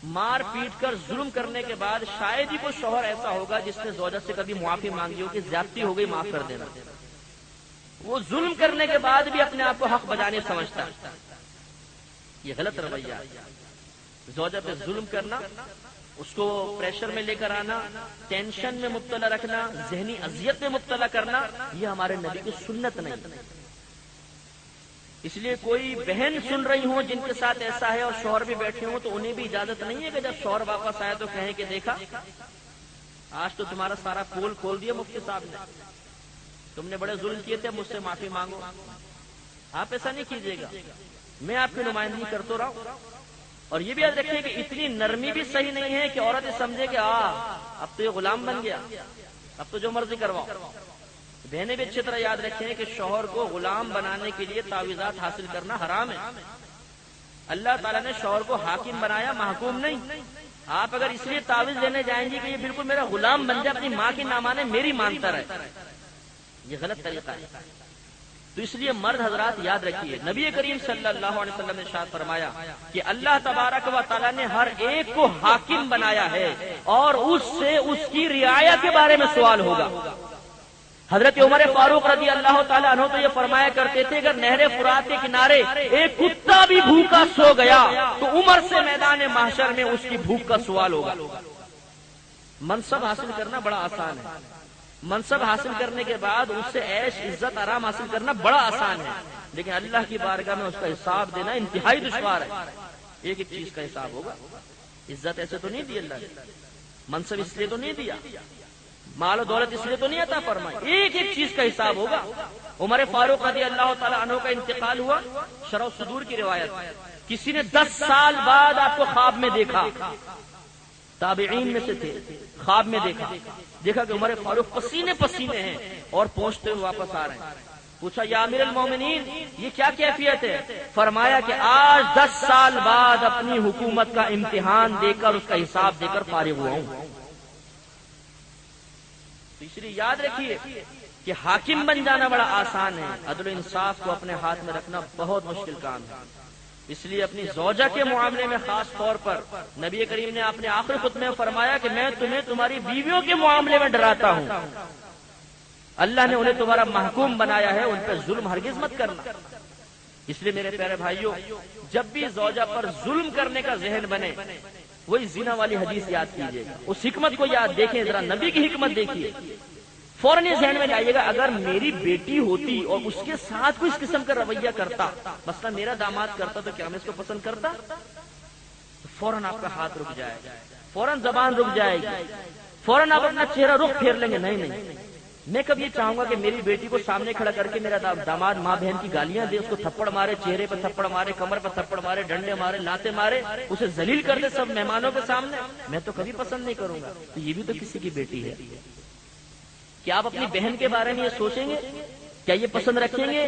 مار پیٹ کر ظلم کرنے کے بعد شاید ہی کوئی شوہر ایسا ہوگا جس نے زوجہ سے کبھی معافی مانگی ہو کہ زیادتی ہو گئی معاف کر دینا. وہ ظلم کرنے کے بعد بھی اپنے آپ کو حق بجانے سمجھتا ہے. یہ غلط رویہ ہے. زوجہ پہ ظلم کرنا، اس کو پریشر میں لے کر آنا، ٹینشن میں مبتلا رکھنا، ذہنی اذیت میں مبتلا کرنا، یہ ہمارے نبی کی سنت نہیں. اس لیے کوئی بہن سن رہی ہوں جن کے ساتھ ایسا ہے اور شوہر بھی بیٹھے ہوں تو انہیں بھی اجازت نہیں ہے کہ جب شوہر واپس آئے تو کہیں کہ دیکھا آج تو تمہارا سارا پول کھول دیا مفتی صاحب نے، تم نے بڑے ظلم کیے تھے، مجھ سے معافی مانگو. آپ ایسا نہیں کیجیے گا. میں آپ کی نمائندگی کرتا رہا ہوں. اور یہ بھی یاد رکھیے کہ اتنی نرمی بھی صحیح نہیں ہے کہ عورت سمجھے کہ اب تو یہ غلام بن گیا، اب تو جو مرضی کرواؤ. بہنیں بھی اچھی طرح یاد رکھیں کہ شوہر کو غلام بنانے کے لیے تعویذات حاصل کرنا حرام ہے. اللہ تعالیٰ نے شوہر کو حاکم بنایا، محکوم نہیں. آپ اگر اس لیے تعویذ لینے جائیں گی کہ یہ بالکل میرا غلام بن جائے، اپنی ماں کی نہ مانے میری مانتا رہے، یہ غلط طریقہ ہے. تو اس لیے مرد حضرات یاد رکھیے، نبی کریم صلی اللہ علیہ وسلم نے ارشاد فرمایا کہ اللہ تبارک و تعالیٰ نے ہر ایک کو حاکم بنایا ہے اور اس سے اس کی رعایا کے بارے میں سوال ہوگا. حضرت عمر فاروق رضی اللہ تعالیٰ عنہ تو یہ فرمایا کرتے تھے اگر نہر فرات کے کنارے ایک کتا بھی بھوکا سو گیا تو عمر سے میدان محشر میں اس کی بھوک کا سوال ہوگا. منصب حاصل کرنا بڑا آسان ہے، منصب حاصل کرنے کے بعد اس سے عیش عزت آرام حاصل کرنا بڑا آسان ہے، لیکن اللہ کی بارگاہ میں اس کا حساب دینا انتہائی دشوار ہے. ایک ایک چیز کا حساب ہوگا. عزت ایسے تو نہیں دی اللہ نے، منصب اس لیے تو نہیں دیا، مال و دولت اس لیے تو نہیں عطا فرمائی، ایک ایک چیز کا حساب ہوگا. عمر فاروق رضی اللہ تعالیٰ عنہ کا انتقال ہوا، شرح صدور کی روایت. کسی نے 10 سال بعد آپ کو خواب میں دیکھا، تابعین میں سے تھے، خواب میں دیکھا کہ عمر فاروق پسینے پسینے ہیں اور پہنچتے ہوئے واپس آ رہے ہیں. پوچھا یا امیر المومنین یہ کیا کیفیت ہے؟ فرمایا کہ آج 10 سال بعد اپنی حکومت کا امتحان دے کر اس کا حساب دے کر فارغ ہوا ہوں. اس لیے یاد رکھیے کہ حاکم بن جانا بڑا آسان ہے، عدل و انصاف کو اپنے ہاتھ میں رکھنا بہت مشکل کام ہے. اس لیے اپنی زوجہ کے معاملے میں خاص طور پر نبی کریم نے اپنے آخری خطبے میں فرمایا کہ میں تمہیں تمہاری بیویوں کے معاملے میں ڈراتا ہوں، اللہ نے انہیں تمہارا محکوم بنایا ہے، ان پہ ظلم ہرگز مت کرنا. اس لیے میرے پیارے بھائیوں، جب بھی زوجہ پر ظلم کرنے کا ذہن بنے وہی زنا والی حدیث یاد کیجیے گا، اس حکمت کو یاد دیکھیں، ذرا نبی کی حکمت دیکھیے. فوراً یہ ذہن میں جائیے گا اگر میری بیٹی ہوتی اور اس کے ساتھ کوئی اس قسم کا رویہ کرتا، مثلا میرا داماد کرتا، تو کیا میں اس کو پسند کرتا؟ فوراً آپ کا ہاتھ رک جائے گا، فوراً زبان رک جائے گی، فوراً آپ اپنا چہرہ رخ پھیر لیں گے. نہیں، میں کب یہ چاہوں گا کہ میری بیٹی کو سامنے کھڑا کر کے میرا داماد ماں بہن کی گالیاں دے، اس کو تھپڑ مارے، چہرے پہ تھپڑ مارے، کمر پہ تھپڑ مارے، ڈنڈے مارے، لاتے مارے، اسے ذلیل کر دے سب مہمانوں کے سامنے. میں تو کبھی پسند نہیں کروں گا. تو یہ بھی تو کسی کی بیٹی ہے. کیا آپ اپنی بہن کے بارے میں یہ سوچیں گے؟ کیا یہ پسند رکھیں گے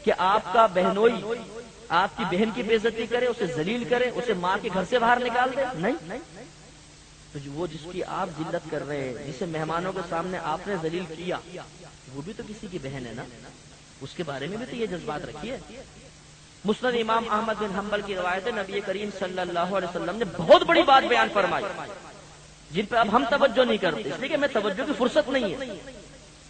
کہ آپ کا بہنوئی آپ کی بہن کی بے عزتی کرے، اسے ذلیل کرے، اسے ماں کے گھر سے باہر نکال دے؟ نہیں. تو وہ جس کی آپ ذلت کر رہے ہیں، جسے مہمانوں کے سامنے آپ نے ذلیل کیا، وہ بھی تو کسی کی بہن ہے نا، اس کے بارے میں بھی تو یہ جذبات رکھیے. مسند امام احمد بن حنبل کی روایت ہے، نبی کریم صلی اللہ علیہ وسلم نے بہت بڑی بات بیان فرمائی جن پہ اب ہم توجہ نہیں کرتے، اس لیے کہ ہمیں توجہ کی فرصت نہیں ہے.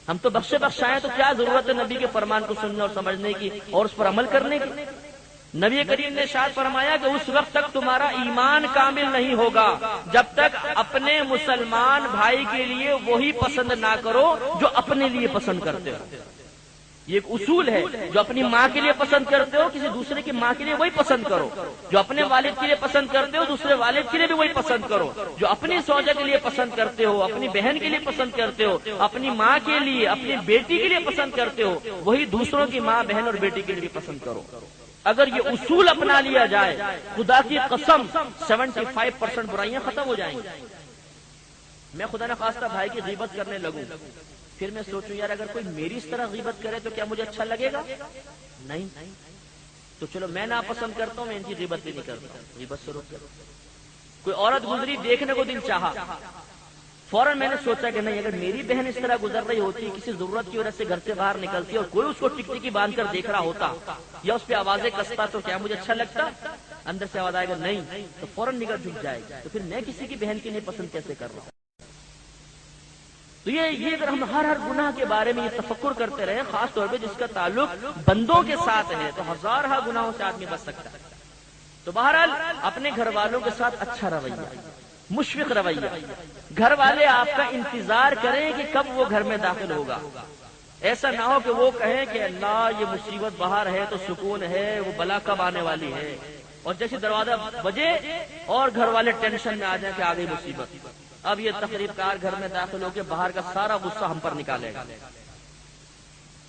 ہم تو بخشائیں تو کیا ضرورت ہے نبی کے فرمان کو سننے اور سمجھنے کی اور اس پر عمل کرنے کی. نبی کریم نے ارشاد فرمایا کہ اس وقت تک تمہارا ایمان کامل نہیں ہوگا جب تک اپنے مسلمان بھائی کے لیے وہی پسند نہ کرو جو اپنے لیے پسند کرتے ہو. یہ ایک اصول ہے، جو اپنی ماں کے لیے پسند کرتے ہو کسی دوسرے کی ماں کے لیے وہی پسند کرو، جو اپنے والد کے لیے پسند کرتے ہو دوسرے والد کے لیے بھی وہی پسند کرو، جو اپنی زوجہ کے لیے پسند کرتے ہو، اپنی بہن کے لیے پسند کرتے ہو، اپنی ماں کے لیے، اپنی بیٹی کے لیے پسند کرتے ہو، وہی دوسروں کی ماں بہن اور بیٹی کے لیے پسند کرو. اگر یہ اصول اپنا لیا جائے خدا کی قسم 75% برائیاں ختم ہو جائیں گی. میں خدا نہ خواستہ بھائی کی غیبت کرنے لگوں، پھر میں سوچوں یار اگر کوئی میری اس طرح غیبت کرے تو کیا مجھے اچھا لگے گا؟ نہیں. تو چلو میں ناپسند کرتا ہوں، میں ان کی غیبت بھی نہیں کرتا. غیبت سے روک کرو. کوئی عورت گزری، دیکھنے کو دل چاہا، فوراً میں نے سوچا کہ نہیں، اگر میری بہن اس طرح گزر رہی ہوتی، کسی ضرورت کی وجہ سے گھر سے باہر نکلتی اور کوئی اس کو ٹکٹکی باندھ کر دیکھ رہا ہوتا یا اس پہ آوازیں کستا تو کیا مجھے اچھا لگتا؟ اندر سے آواز آئے گا نہیں، تو فوراً نگاہ جھک جائے گی، تو پھر میں کسی کی بہن کی نہیں پسند کیسے کر رہا ہوں؟ تو یہ اگر ہم ہر گناہ کے بارے میں یہ تفکر کرتے رہے، خاص طور پہ جس کا تعلق بندوں کے ساتھ ہے، تو ہزارہ گناہوں سے آدمی بچ سکتا ہے۔ تو بہرحال اپنے گھر والوں کے ساتھ اچھا رویہ، مشفق رویہ، گھر والے آپ کا انتظار کریں کہ کب وہ گھر میں داخل ہوگا۔ ایسا نہ ہو کہ وہ کہیں کہ اللہ یہ مصیبت باہر ہے تو سکون ہے، وہ بلا کب آنے والی ہے، اور جیسے دروازہ بجے اور گھر والے ٹینشن میں آ جائیں کہ آ گئی مصیبت، اب یہ تقریب کار گھر میں داخل ہو کے باہر کا سارا غصہ ہم پر نکالے گا۔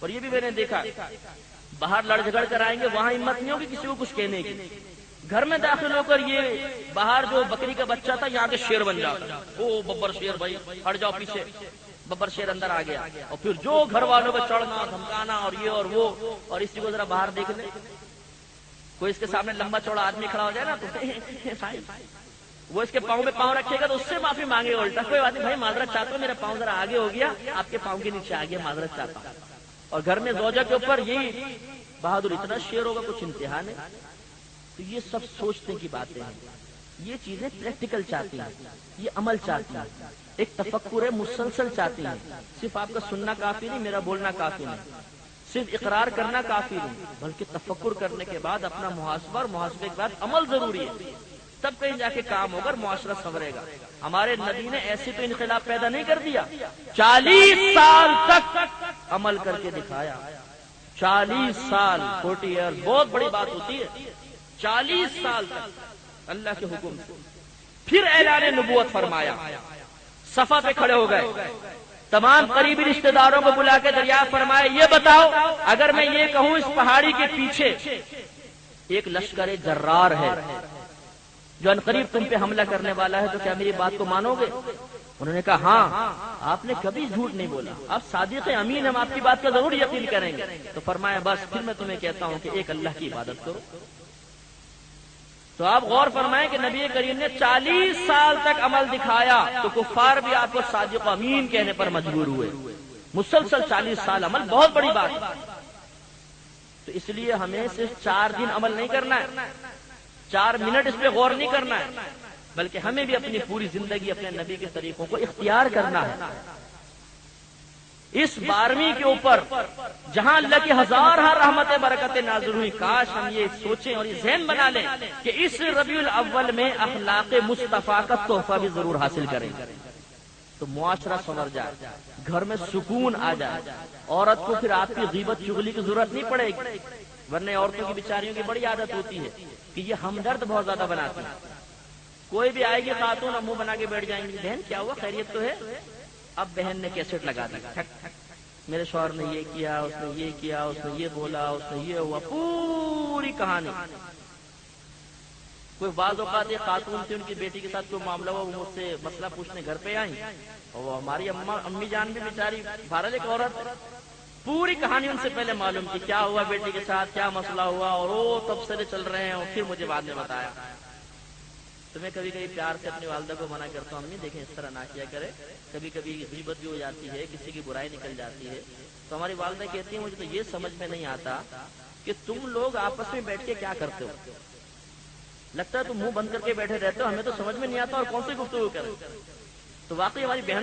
اور یہ بھی میں نے دیکھا، باہر لڑ جھگڑ کر آئیں گے، وہاں ہمت نہیں ہوگی کسی کو کچھ کہنے کی، گھر میں داخل ہو کر یہ باہر جو بکری کا بچہ تھا یہاں کے شیر بن جاتا، او ببر شیر بھائی ہٹ جاؤ پیچھے، ببر شیر اندر آ گیا، اور پھر جو گھر والوں پہ چڑھنا دھمکانا اور یہ اور وہ، اور اسی کو ذرا باہر دیکھ لیں، کوئی اس کے سامنے لمبا چوڑا آدمی کھڑا ہو جائے نا تو وہ اس کے پاؤں پہ پاؤں رکھے گا تو اس سے معافی مانگے الٹا، کوئی بات نہیں بھائی معذرت چاہتا ہوں، میرا پاؤں ذرا آگے ہو گیا، آپ کے پاؤں کے نیچے آ گیا، معذرت چاہتا ہوں۔ اور گھر میں زوجہ کے اوپر یہی بہادر اتنا شیر ہوگا کچھ انتہا نہیں۔ تو یہ سب سوچنے کی باتیں ہیں، یہ چیزیں پریکٹیکل چاہتی ہیں، یہ عمل چاہتی ہیں، ایک تفکر ہے مسلسل چاہتی ہیں۔ صرف آپ کا سننا کافی نہیں، میرا بولنا کافی نہیں، صرف اقرار کرنا کافی نہیں، بلکہ تفکر کرنے کے بعد اپنا محاسبہ، اور محاسبے کے بعد عمل ضروری ہے، تب کہیں جا کے کام ہوگا، معاشرہ سنورے گا۔ ہمارے نبی نے ایسے تو انقلاب پیدا نہیں کر دیا، 40 سال تک عمل کر کے دکھایا، 40 سال 40 ایئر بہت بڑی بات ہوتی ہے، 40 سال تک اللہ کے حکم سے، پھر اعلان نبوت فرمایا، صفا پہ کھڑے ہو گئے، تمام قریبی رشتہ داروں کو بلا کے دریافت فرمایا، یہ بتاؤ اگر میں یہ کہوں اس پہاڑی کے پیچھے ایک لشکر جرار ہے جو عنقریب تم پہ حملہ کرنے والا ہے، تو کیا میری بات کو مانو گے؟ انہوں نے کہا ہاں، آپ نے کبھی جھوٹ نہیں بولا، آپ صادق امین، ہم آپ کی بات کا ضرور یقین کریں گے۔ تو فرمایا بس پھر میں تمہیں کہتا ہوں کہ ایک اللہ کی عبادت کرو۔ تو آپ غور فرمائیں کہ نبی کریم نے 40 سال تک عمل دکھایا، تو کفار بھی آپ کو صادق امین کہنے پر مجبور ہوئے، مسلسل 40 سال عمل بہت بڑی بات ہے۔ تو اس لیے ہمیں صرف 4 دن عمل نہیں کرنا ہے، 4 منٹ اس پہ غور نہیں کرنا ہے، بلکہ ہمیں بھی اپنی پوری زندگی اپنے نبی کے طریقوں کو اختیار کرنا ہے۔ اس 12ویں کے اوپر جہاں اللہ کی ہزارہ رحمتیں برکتیں نازل ہوئی، کاش ہم یہ سوچیں اور یہ ذہن بنا لیں کہ اس ربیع الاول میں اخلاق مصطفیٰ کا تحفہ بھی ضرور حاصل کریں، تو معاشرہ سنور جائے، گھر میں سکون آ جائے، عورت کو پھر آپ کی غیبت چغلی کی ضرورت نہیں پڑے گی، ورنہ عورتوں کی بیچاریوں کی بڑی عادت ہوتی ہے کہ یہ ہمدرد بہت زیادہ بناتی ہے، کوئی بھی آئے گی خاتون منہ بنا کے بیٹھ جائیں گی، بہن کیا ہوا خیریت تو ہے؟ اب بہن نے کیسٹ لگا دی، میرے شوہر نے یہ کیا، اس نے یہ کیا، اس نے یہ بولا، اس نے یہ ہوا، پوری کہانی۔ کوئی بعض اوقات ایک خاتون تھی، ان کی بیٹی کے ساتھ کوئی معاملہ ہوا، وہ مجھ سے مسئلہ پوچھنے گھر پہ آئی، اور ہماری امی جان بھی بیچاری بہرحال ایک عورت، پوری کہانی ان سے پہلے معلوم کی، کیا ہوا بیٹی کے ساتھ، کیا مسئلہ ہوا، اور وہ تبصرے چل رہے ہیں، اور پھر مجھے بعد میں بتایا۔ تو میں کبھی کبھی پیار سے اپنی والدہ کو منع کرتا ہوں، امی دیکھیں اس طرح نہ کیا کرے، کبھی کبھی غیبت بھی ہو جاتی ہے، کسی کی برائی نکل جاتی ہے۔ تو ہماری والدہ کہتی ہیں مجھے تو یہ سمجھ میں نہیں آتا کہ تم لوگ آپس میں بیٹھ کے کیا کرتے ہو، لگتا ہے تم منہ بند کر کے بیٹھے رہتے ہو، ہمیں تو سمجھ میں نہیں آتا اور کون سی گفتگو کرے۔ تو واقعی ہماری بہنوں